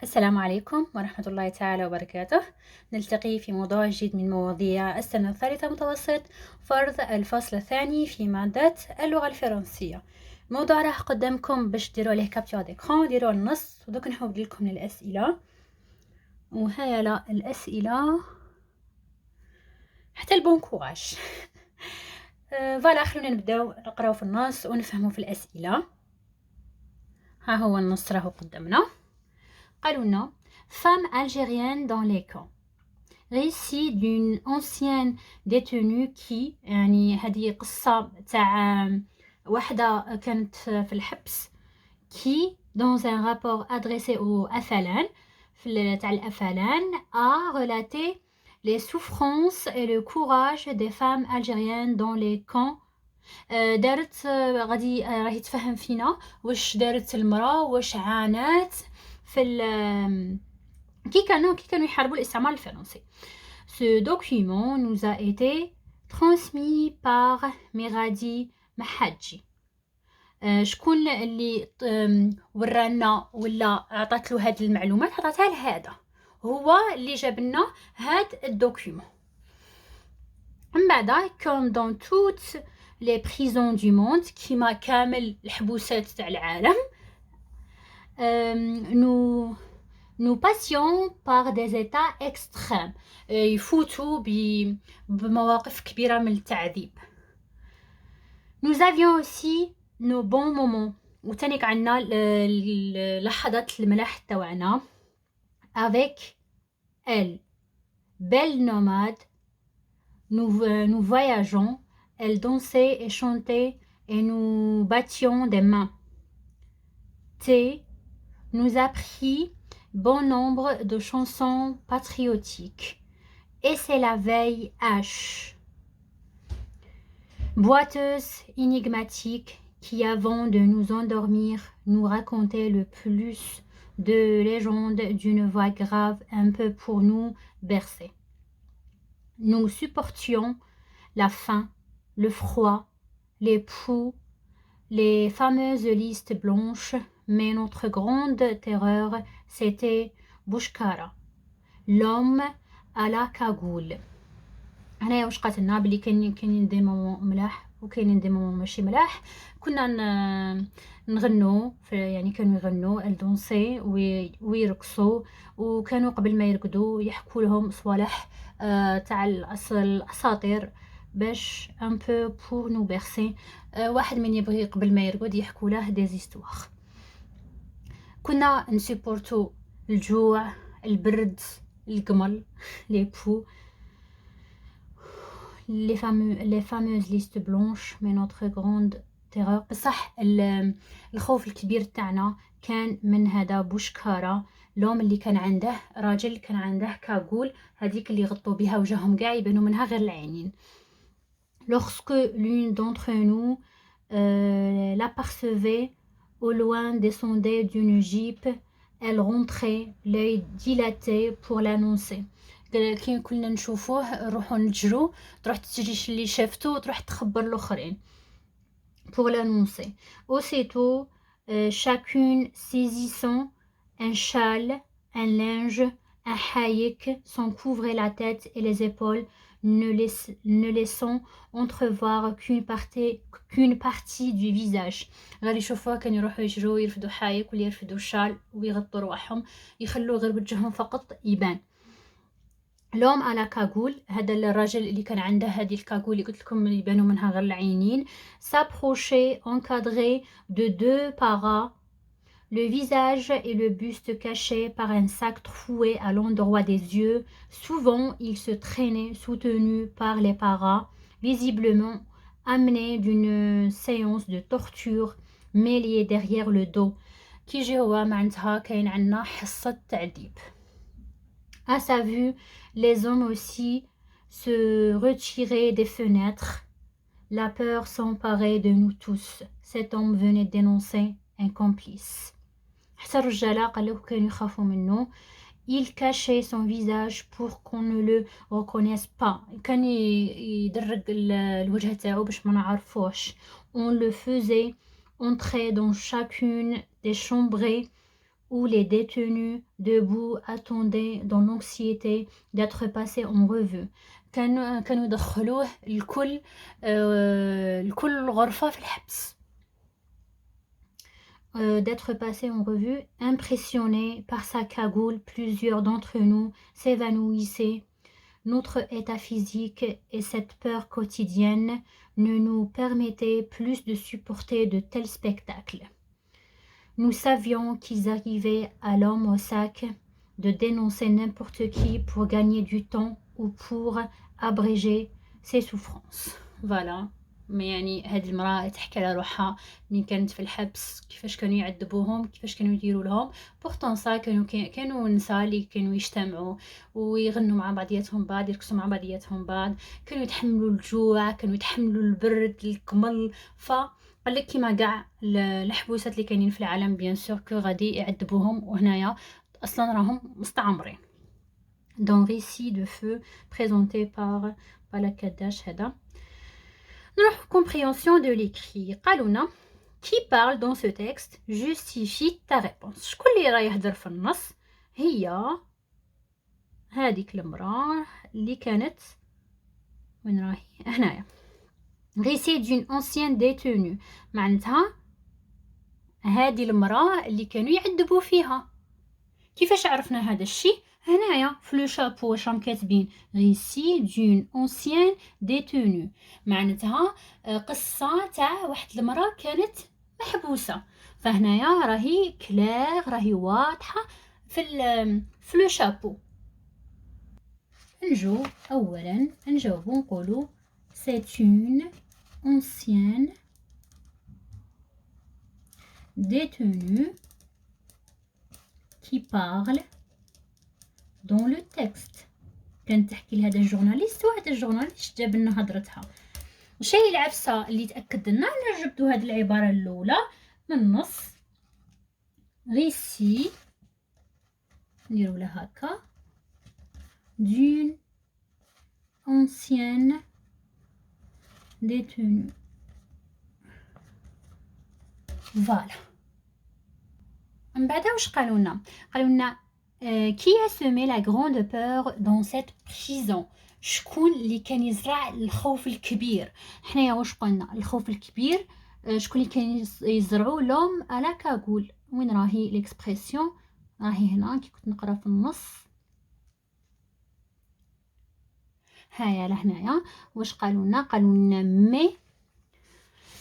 السلام عليكم ورحمة الله تعالى وبركاته. نلتقي في موضوع جديد من مواضيع السنة الثالثة متوسط، فرض الفصل الثاني في مادة اللغة الفرنسية. الموضوع راه قدامكم باش ديروا عليه كابتور ديكران، ديروا النص ودوك نحول لكم للأسئلة. وهيا لا الأسئلة حتى البون كوراج. فوالا خلونا نبداو نقراو في النص ونفهموا في الأسئلة. ها هو النص راهو قدامنا. قالوا لنا femme algérienne dans les camps. récit d'une ancienne détenue qui يعني هذه قصة تاع وحدة كانت في الحبس qui dans un rapport adressé au أفلان في تاع الأفلان a relaté les souffrances et le courage des femmes algériennes dans les camps. دارت غادي راهي تفهم فينا واش دارت المرأة واش عانات في كي كانوا يحاربوا الاستعمار الفرنسي. Ce document nous a été transmis par ميغادي محاجي. شكون اللي ورانا ولا عطات له هذه المعلومات؟ عطاتها لهذا، هو اللي جاب لنا هذا الدوكيومون. من بعد comme dans toutes les prisons du monde كيما كامل الحبوسات تاع العالم، nous passions par des états extrêmes. يفوتوا بمواقف كبيرة من التعذيب. nous avions aussi nos bons moments. وتانيك عنا لحظات الملاح تاعنا. avec elle belle nomade. nous voyageons. elle dansait et chantait et nous battions des mains. T nous apprit bon nombre de chansons patriotiques. Et c'est la veille H. Boiteuse énigmatique qui, avant de nous endormir, nous racontait le plus de légendes d'une voix grave un peu pour nous bercer. Nous supportions la faim, le froid, les poux, les fameuses listes blanches, mais notre grande terreur, c'était Bouchkara, l'homme à la cagoule. هنايا واش قاتلنا بلي كاينين دي مومون ملاح وكاينين دي مومون ماشي ملاح. كنا نغنوا يعني كانوا يغنوا الدونسي ويرقصوا، وكانوا قبل ما يرقدوا يحكوا لهم صوالح تاع الاساطير باش ان بو بور نو بيرسي. واحد من يبغي قبل ما يرقد يحكوا له دي زيستوار. كنا نسيبورتو الجوع، البرد، القمل، لي بو، les fameuses listes blanches. mais notre grande terreur بصح الخوف الكبير تاعنا كان من هذا بوشكارا، لوم اللي كان عنده راجل كان عنده كاغول، هذيك اللي يغطوا بها وجههم كاع يبانوا منها غير العينين. lorsque l'une d'entre nous l'apercevait au loin descendait d'une jeep. elle rentrait l'œil dilaté pour l'annoncer. كي كنا نشوفوه نروحو نجرو، تروح تجري اللي شافتو وتروح تخبر الاخرين. pour l'annoncer. aussitôt chacune saisissant un châle, un linge, un haïk s'en couvrait la tête et les épaules, ne laissant entrevoir qu'une partie du visage. غادي يشوفوها كان يروحوا يجرو يرفدوا حايك ولا يرفدوا شال ويغطوا رواحهم، يخلوا غير وجههم فقط يبان. l'homme à la cagoule هذا الراجل اللي كان عنده هذه الكاغول اللي قلت لكم يبانوا منها غير العينين، s'approchait encadré de deux paras, le visage et le buste cachés par un sac troué à l'endroit des yeux. souvent il se traînait soutenu par les paras, visiblement amené d'une séance de torture mêlée derrière le dos. كيجي هو معناتها كاين عندنا حصة تعذيب. À sa vue, les hommes aussi se retiraient des fenêtres. La peur s'emparait de nous tous. Cet homme venait dénoncer un complice. حتى الرجالة قالوا كانوا يخافوا منه. Il cachait son visage pour qu'on ne le reconnaisse pas. كان يدرق الوجه تاعو باش ما نعرفوش. On le faisait entrer dans chacune des chambres où les détenus debout attendaient dans l'anxiété d'être passés en revue. كانوا يدخلوه الكل غرفة في الحبس. D'être passé en revue, impressionnés par sa cagoule, plusieurs d'entre nous s'évanouissaient. Notre état physique et cette peur quotidienne ne nous permettaient plus de supporter de tels spectacles. Nous savions qu'ils arrivaient à l'homme au sac de dénoncer n'importe qui pour gagner du temps ou pour abréger ses souffrances. Voilà. يعني هذه المرأة تحكي على روحها من كانت في الحبس كيفاش كانوا يعذبوهم كيفاش كانوا يديروا لهم بورتون سا كانوا نساء اللي كانوا يجتمعوا ويغنوا مع بعضياتهم بعض يرقصوا مع بعضياتهم بعض كانوا يتحملوا الجوع كانوا يتحملوا البرد الكمل قال لك كيما كاع الحبوسات اللي كاينين في العالم بيان سور كو غادي يعذبوهم وهنايا اصلا راهم مستعمرين. دون récit de feu présenté par Balakadash هذا نروح compréhension de l'écrit. قالونا qui parle dans ce texte justifie ta réponse. شكون اللي راه يهضر في النص؟ هي هذيك المراه اللي كانت وين راهي هنايا. récit d'une ancienne détenue معناتها هذه المراه اللي كانوا يعذبوا فيها. كيفاش عرفنا هذا الشيء؟ هنايا في لو شابو واش راهم كاتبين récit d'une ancienne détenue معناتها قصة تاع واحد المرأة كانت محبوسة. فهنايا راهي كلير راهي واضحة في لو شابو. نجو اولا نجاوبو نقولو c'est une ancienne détenue qui parle dans le texte. كانت تحكي لهذا الجورناليست وهذا الجورناليست جاب لنا هضرتها. الشيء العفسه اللي تاكد لنا انا جبتو هذه العباره الاولى من النص récit نديرو لها هكا d'une ancienne détenue. فوالا من بعد واش قالوا لنا qui a semé la grande peur dans cette prison. شكون اللي كان يزرع الخوف الكبير؟ حنايا واش قلنا الخوف الكبير شكون اللي كان يزرعوا لهم على كاغول. وين راهي ليكسبرسيون؟ راهي هنا كي كنت نقرا في النص هيا لهنايا واش قالوا لنا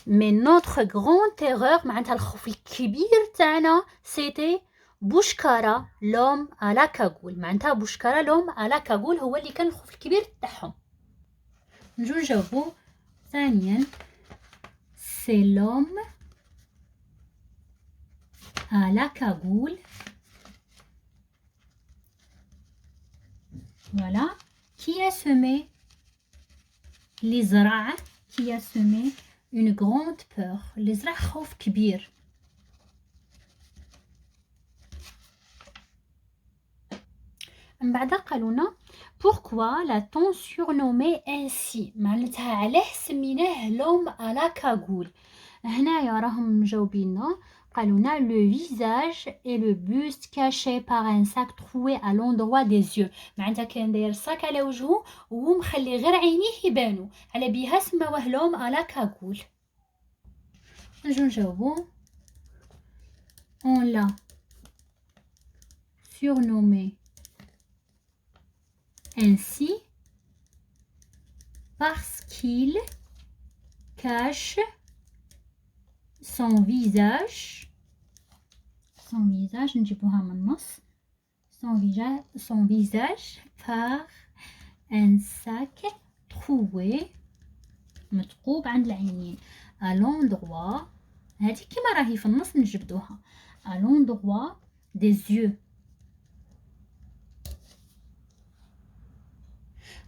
مي نوتر غران تيرور معناتها الخوف الكبير تاعنا سيتي بوشكارا لوم على كاغول. معناتها بوشكارا لوم على كاغول هو اللي كان الخوف الكبير تاعهم. نجو نجاوبو ثانيا سي لوم على كاغول. voilà qui a semé اللي زرع qui a semé une grande peur اللي زرع خوف كبير. من بعد قالونا pourquoi l'a-t-on surnommé ainsi معناتها علاه سميناه لوم على كاغول. هنايا راهم مجاوبينا قالونا le visage et le buste caché par un sac troué à l'endroit des yeux معناتها كان داير صاك على وجهه ومخلي غير عينيه يبانو على بها سماوه لوم على كاغول. نجو نجاوبو on l'a surnommé ainsi parce qu'il cache son visage نجيبوها من النص son visage par un sac troué متقوب عند العينين à l'endroit هذه كيما راهي في النص نجبدوها à l'endroit des yeux.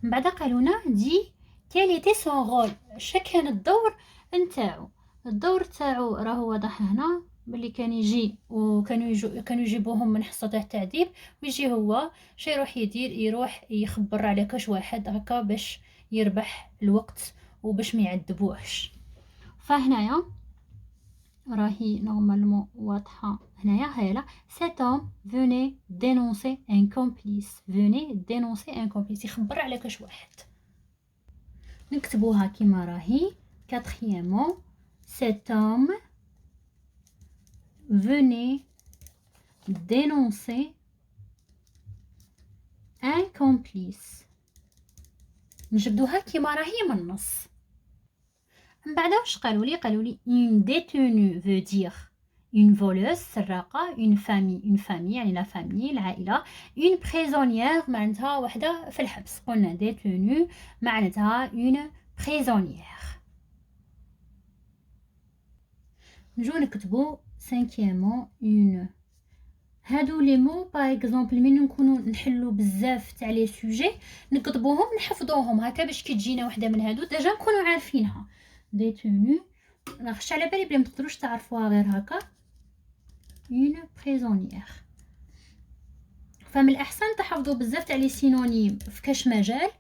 من بعد قالونا دي quel était son rôle شا كان الدور نتاعو. الدور تاعو راهو واضح هنا باللي كان يجي وكانوا يجيبوهم من حصه تاع التعذيب ويجي هو شي يروح يخبر على كاش واحد هكا باش يربح الوقت وباش ما يعذبوهش. فهنايا راهي نورمالمون واضحة هنايا هايلا. cet homme venait dénoncer un complice. venait dénoncer un complice يخبر على كاش واحد. نكتبوها كيما راهي. quatrièmement cet homme venait dénoncer un complice. نجبدوها كيما راهي من النص. من بعد واش قالوا لي une détenue veut dire une voleuse سراقة. une famille يعني لا فامي العائلة. une prisonnière معناتها وحدة في الحبس. قلنا détenue معناتها une prisonnière. نجو نكتبو cinquièmement une. هادو لي مو باغ اكزومبل من نكونوا نحلو بزاف تاع لي سوجي نكتبوهم نحفظوهم هكا باش كي تجينا وحده من هادو ديجا نكونوا عارفينها. détenue نخش على بالي بلي ما تقدروش تعرفوها غير هكا. une prisonnière. فمن الاحسن تحفظوا بزاف تاع لي سينونيم في كاش مجال.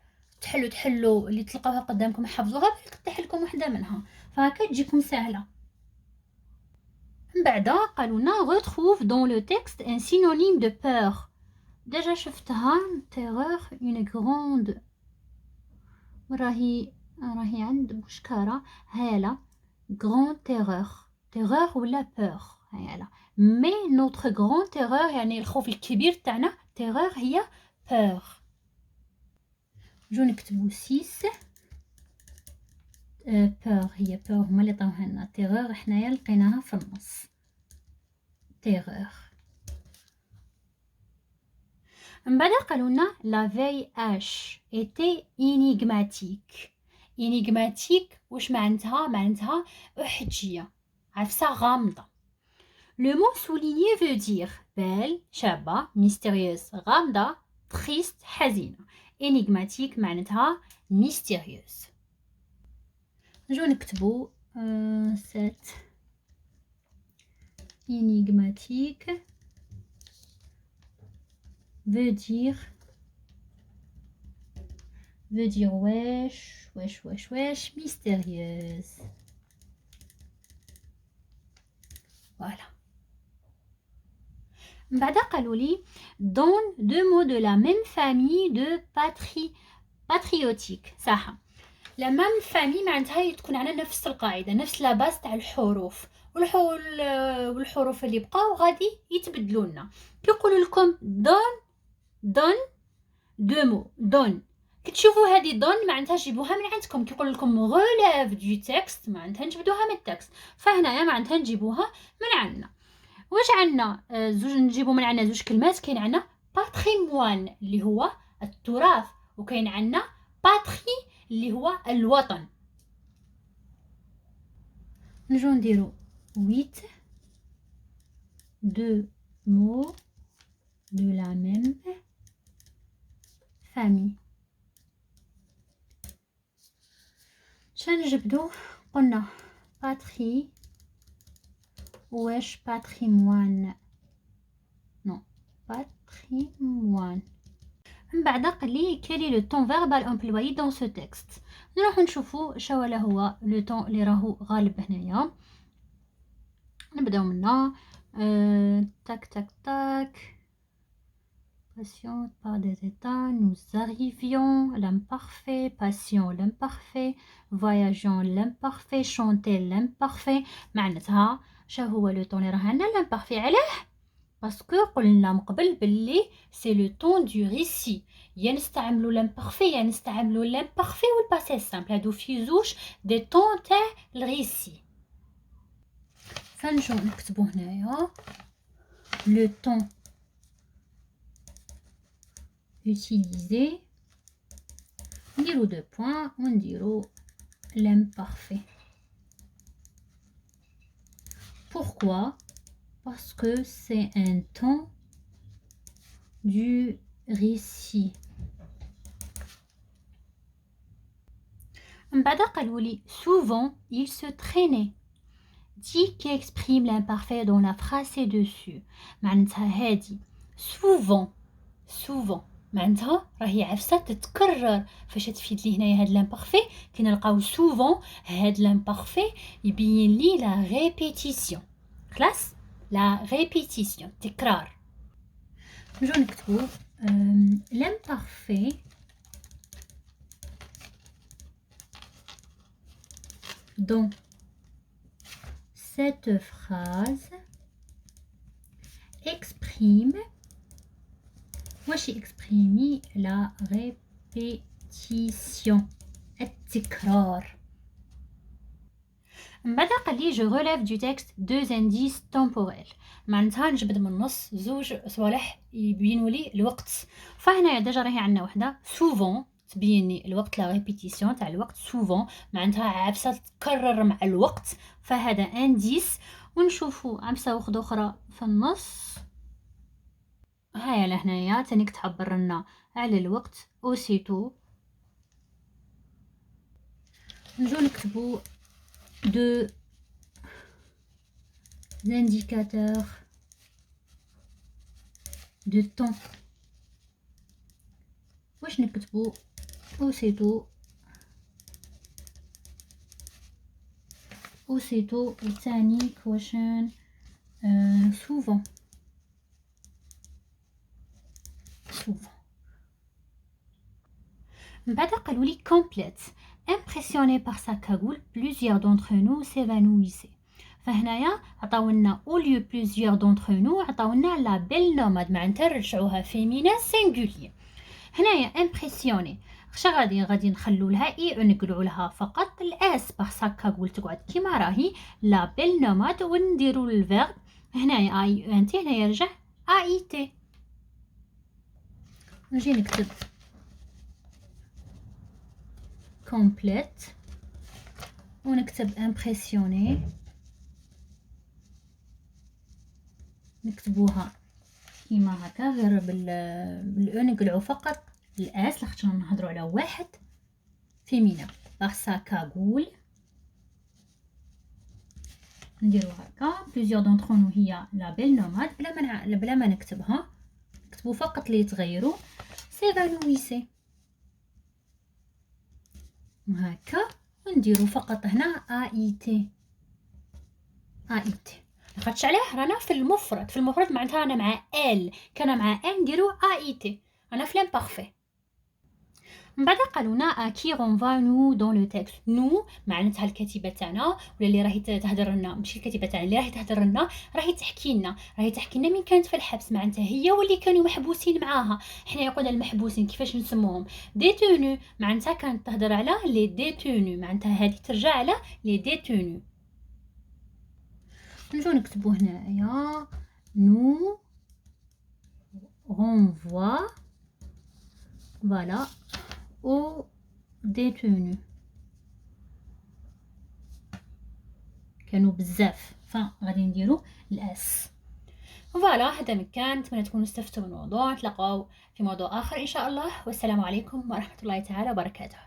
تحلوا اللي تلقاوها قدامكم حفظوها تفتح لكم وحده منها فهكا تجيكم سهله. من بعد قالوا لنا retrouve dans le texte un synonyme de peur. déjà شفتها terreur une grande. راهي عند بوشكارة هالا grande terreur ولا peur هالا. mais notre grande terreur يعني الخوف الكبير تاعنا terreur هي peur. نجو نكتبو 6 peur هي peur هما اللي عطاوها لنا. terreur حنايا لقيناها في النص terreur. من بعد قالوا لنا la VIH était énigmatique. واش معناتها احجيه عفسه غامضه. le mot souligné veut dire belle شابه mystérieuse غامضه triste حزينه. énigmatique معناتها mystérieuse. نجو نكتبو 7 énigmatique veut dire wesh mystérieuse. voilà. من بعد قالوا لي donne deux mots de la même famille de patriotique. صح. لا ميم فامي معناتها تكون على نفس القاعده نفس لا باس تاع الحروف والحروف اللي بقاو غادي يتبدلوا لنا. كيقولوا لكم دون دو مو دون كتشوفوا هذه دون معناتها جيبوها من عندكم. كيقول لكم غوليف دو تكست معناتها نجبدوها من التكست. فهنايا معناتها نجيبوها من عندنا. واش عندنا زوج نجيبو من عندنا زوج كلمات. كاين عندنا باتريموان اللي هو التراث وكاين عندنا باتري اللي هو الوطن. نجو نديرو 8 deux mots de la même famille. شنجبدو قلنا باتري واش باتريموان نو باتريموان. من بعد قال لي quel est le temps verbal employé dans ce texte. نروح نشوفوا شوالا هو لو طون اللي راهو غالب هنايا. نبداو منا tac tac tac. Passion par des états, nous arrivions, l'imparfait, passion, l'imparfait, voyageons, l'imparfait, chanter, l'imparfait. معناتها شا هو لو طون اللي راه عندنا l'imparfait. علاه باسكو قلنا من قبل باللي سي لو طون دو ريسي. يا نستعملوا l'imparfait يا نستعملوا l'imparfait والباسي سامبل. هادو في زوج دي طون تاع الريسي. فنجو نكتبو هنايا لو طون utilisé. نديرو دو بوين ونديرو l'imparfait. pourquoi? parce que c'est un temps du récit. من بعد قالوا لي souvent il se traînait. dit qui exprime l'imparfait dans la phrase ci-dessus. معناتها هادي souvent معناتها راهي عفسه تتكرر. فاش تفيد لي هنايا هاد لامبارفي؟ كي نلقاو سوفون هاد لامبارفي يبين لي لا ريبيتيسيون. خلاص، لا ريبيتيسيون تكرار. نجو نكتبو l'imparfait dans cette phrase exprime واش exprime la répétition التكرار. من بعد قال لي جو relève du texte deux indices temporels. معناتها نجبد من النص زوج صوالح يبينوا لي الوقت. فهنا ديجا راهي عندنا وحده سوفون تبين لي الوقت، لا ريبيتيسيون تاع الوقت سوفون معناتها عفسه تتكرر مع الوقت، فهذا انديس. ونشوفوا عفسه وحده اخرى في النص، هاي لهنايا تانيك تعبر لنا على الوقت اوسيتو. نجو نكتبوا deux indicateurs de temps. واش نكتبوا اوسيتو والثاني كواشن souvent. من بعد قالوا لي complète. impressionné par sa cagoule plusieurs d'entre nous s'évanouissaient. فهنايا عطاونا au lieu plusieurs d'entre nous عطاونا la belle nomade معناتها رجعوها féminin singulier. هنايا impressionné خشا غادي نخلو لها اي ونقلو لها فقط الاس par sa cagoule تقعد كيما راهي la belle nomade، ونديرو الفيرب هنايا اي انت هنا يرجع اي تي. نجي نكتب complète ونكتب impressionné، نكتبوها كيما هكا غير بالاو نقلعو فقط الاس لاخاطش نهضرو على واحد فيمينا باغ سا كاغول. نديرو هكا بليزيور دونطخ نو هي لا بيل نوماد بلا ما نكتبها، نكتبو فقط لي يتغيروا سيفانويسي هكا، ونديرو فقط هنا اي تي لاخاطش علاه رانا في المفرد معناتها انا مع ال كان مع ان نديرو اي تي، انا في لامبارفي. من بعد قالونا كي رونفا نو دون لو تيكست. نو معناتها الكاتبه تاعنا ولا اللي راهي تهضر لنا، ماشي الكاتبه تاعنا اللي راهي تهضر لنا، راهي تحكي لنا من كانت في الحبس، معناتها هي واللي كانوا محبوسين معاها. حنا يقولنا المحبوسين كيفاش نسموهم؟ ديتونو، معناتها كانت تهضر على لي ديتونو، معناتها هذه ترجع على لي ديتونو. نجو نكتبو هنايا نو رونفوا فوالا او ديتونو، كانوا بزاف فغادي نديرو الاس. فوالا هذا مكان، نتمنى تكونوا استفدتوا من الموضوع. نتلاقاو في موضوع اخر ان شاء الله، والسلام عليكم ورحمه الله تعالى وبركاته.